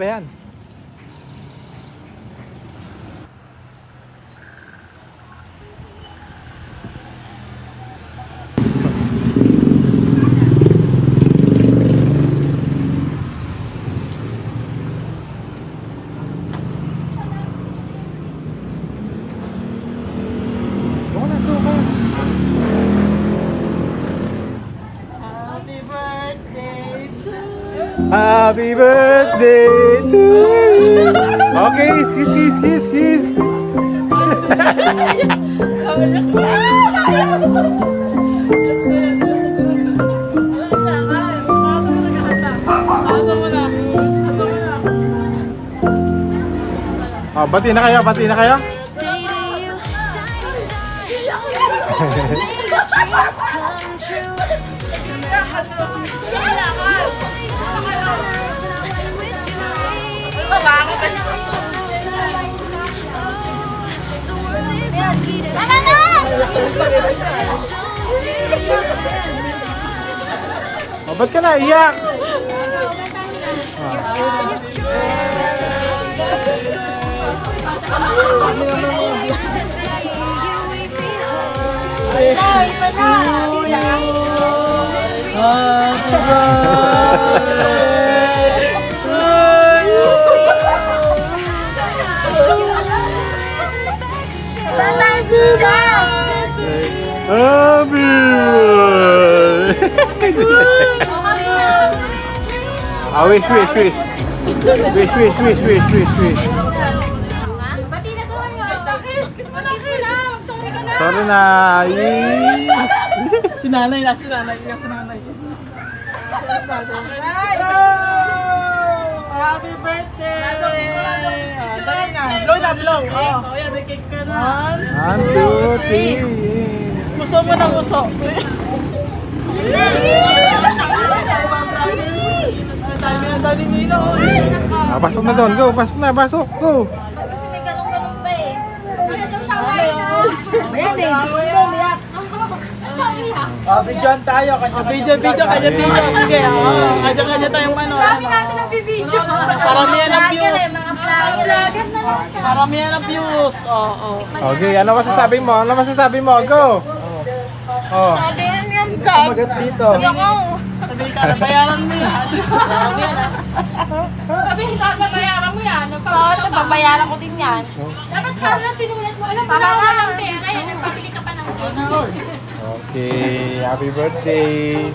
ba yan? Happy birthday to you. Okay, kiss. Oh, bati na kayo. Oh, ba't ka naiyak? Wish. Pati na to kayo. Kiss mo na. Sorry ka na. Sorry na. Si nanay. Happy birthday! Dali na. Blow. Oh, yan, may cake ka na. 1, 2, 3. Muso mo na muso. Dami Milo. Pasok na doon. Go. Pasok. Go. Kasi may galong-galong pa eh. Wala daw siya kain na. Bidyoan tayo. Video. Sige, kanya-kanya tayong ano. Dami natin ang bibidyo. Paramihan ng views. Mga vlogger na lang. Paramihan ng views. Oo. Okay, ano masasabi mo? Go. Oh. Sabi yan vlog. Magat dito. Sabi ka, nabayaran mo yan. Sabi hindi ka babayaran mo yan. Oo, babayaran ko din yan. Dapat Carla, sinulat mo. Alam mo na wala ng pera. Yan, nagpapili ka pa ng cake. Okay, happy birthday.